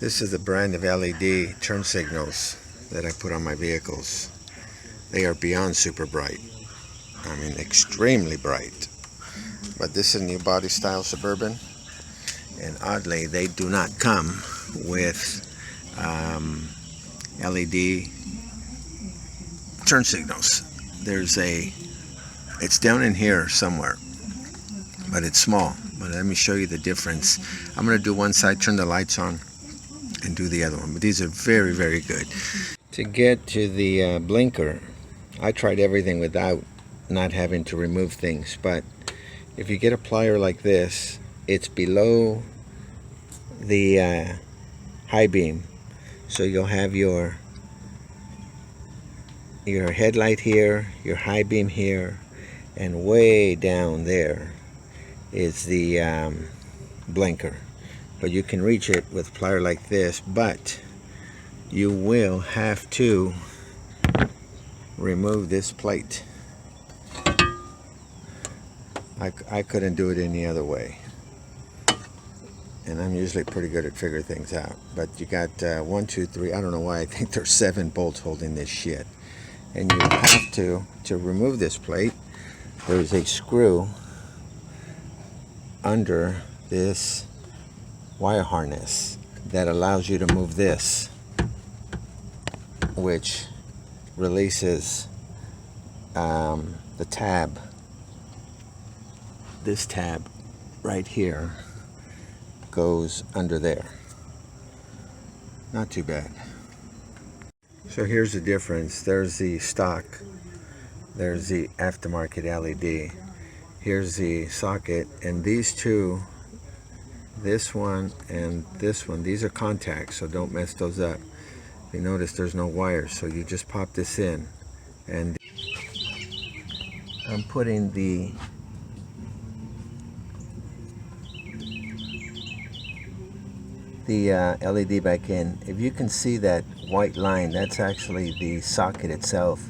This is a brand of LED turn signals that I put on my vehicles. They are beyond super bright. I mean, extremely bright. But this is a new body style Suburban, and oddly, they do not come with LED turn signals. It's down in here somewhere, but it's small. But let me show you the difference. I'm going to do one side, turn the lights on, and do the other one. But these are very, very good. To get to the blinker, I tried everything without not having to remove things. But if you get a plier like this, it's below the high beam. So you'll have your headlight here, your high beam here, and way down there is the blinker. But you can reach it with a plier like this, but you will have to remove this plate. I couldn't do it any other way, and I'm usually pretty good at figuring things out. But you got 1, 2, 3, I don't know why, I think there's 7 bolts holding this shit. And you have to remove this plate, there's a screw under this wire harness that allows you to move this, which releases the tab. This tab right here goes under there. Not too bad. So here's the difference. There's the stock, there's the aftermarket LED, here's the socket, and these two, this one and this one, these are contacts, so don't mess those up. You notice there's no wires, so you just pop this in. And I'm putting the LED back in. If you can see that white line, that's actually the socket itself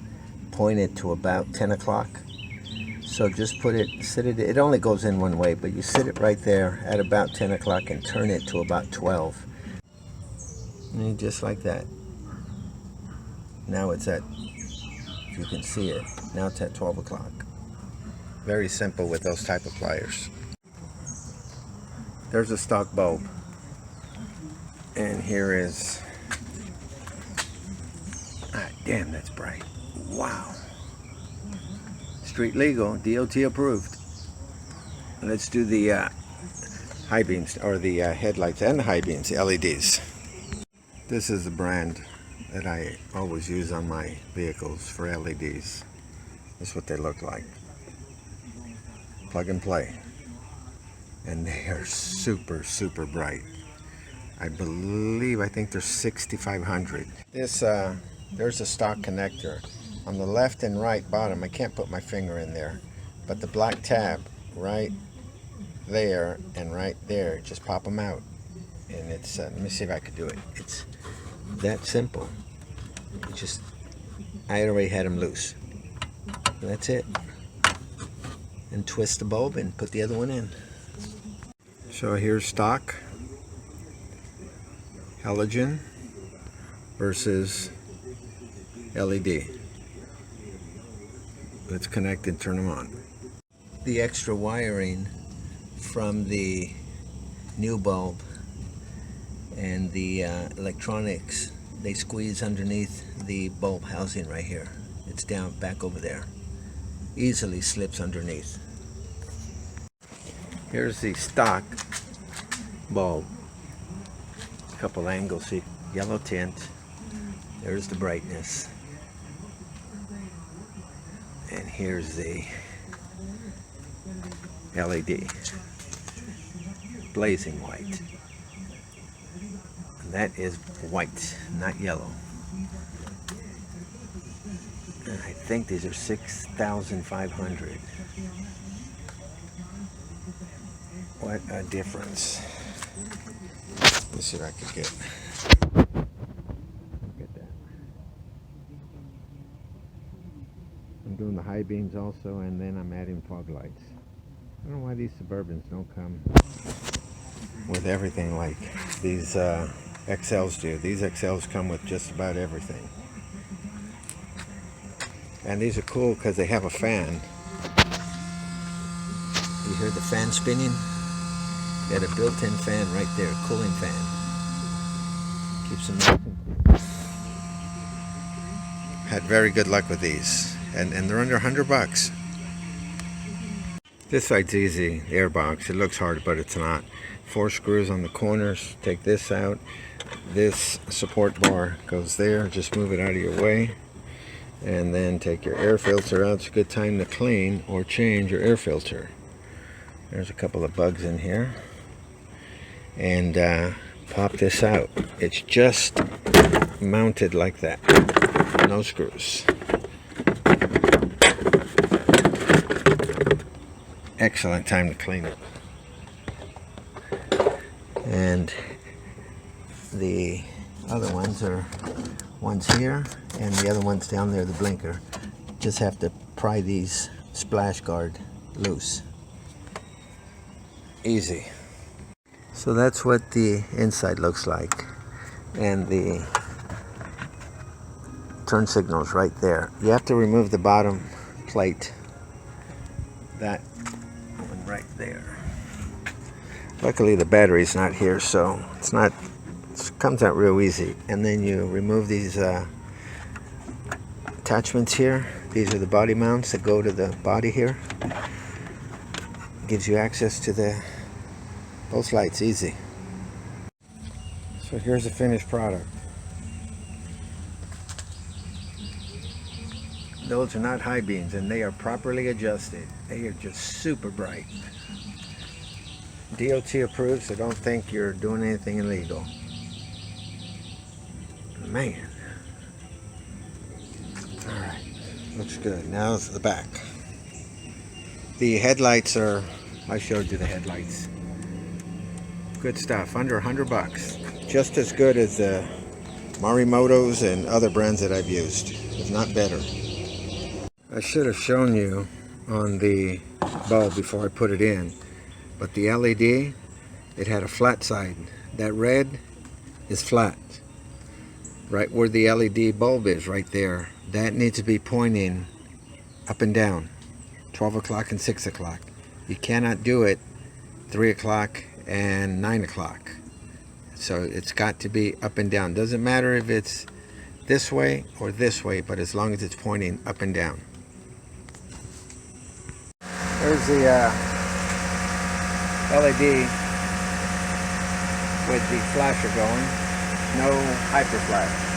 pointed to about 10 o'clock. So just sit it, it only goes in one way, but you sit it right there at about 10 o'clock and turn it to about 12. And just like that. Now it's at, if you can see it, now it's at 12 o'clock. Very simple with those type of pliers. There's a stock bulb. And here is, damn, that's bright. Wow. Street legal, DOT approved. Let's do the high beams, or the headlights and the high beams, the LEDs. This is the brand that I always use on my vehicles for LEDs. This is what they look like. Plug and play. And they are super, super bright. I think they're 6,500. There's a stock connector on the left and right bottom. I can't put my finger in there, but the black tab right there and right there, just pop them out, and it's let me see if I could do it. It's that simple. I already had them loose. And that's it. And twist the bulb and put the other one in. So here's stock halogen versus LED. Let's connect and turn them on. The extra wiring from the new bulb and the electronics, they squeeze underneath the bulb housing right here. It's down back over there. Easily slips underneath. Here's the stock bulb. Couple angles, see, yellow tint, there's the brightness, and here's the LED, blazing white, and that is white, not yellow. And I think these are 6,500. What a difference. Let's see if I could get that. I'm doing the high beams also, and then I'm adding fog lights. I don't know why these Suburbans don't come with everything like these XLs do. These XLs come with just about everything. And these are cool because they have a fan. You hear the fan spinning? They had a built-in fan right there, cooling fan. Keeps them nice. Had very good luck with these, and they're under $100. This side's easy, the airbox. It looks hard, but it's not. 4 screws on the corners. Take this out. This support bar goes there. Just move it out of your way. And then take your air filter out. It's a good time to clean or change your air filter. There's a couple of bugs in here. And pop this out. It's just mounted like that. No screws. Excellent time to clean it. And the other ones are one's here and the other one's down there, the blinker. Just have to pry these splash guard loose. Easy. So that's what the inside looks like, and the turn signal's right there. You have to remove the bottom plate, that one right there. Luckily the battery's not here, so it comes out real easy. And then you remove these attachments here. These are the body mounts that go to the body here. Gives you access to both lights, easy. So here's the finished product. Those are not high beams, and they are properly adjusted. They are just super bright. DOT approved, so don't think you're doing anything illegal. Man. Alright, looks good. Now it's the back. The headlights are, I showed you the headlights. Good stuff, under $100. Just as good as the Morimoto's and other brands that I've used, if not better. I should have shown you on the bulb before I put it in, but the LED, it had a flat side. That red is flat. Right where the LED bulb is, right there, that needs to be pointing up and down, 12 o'clock and 6 o'clock. You cannot do it 3 o'clock and 9 o'clock. So it's got to be up and down. Doesn't matter if it's this way or this way, but as long as it's pointing up and down. There's the LED with the flasher going. No hyper flash.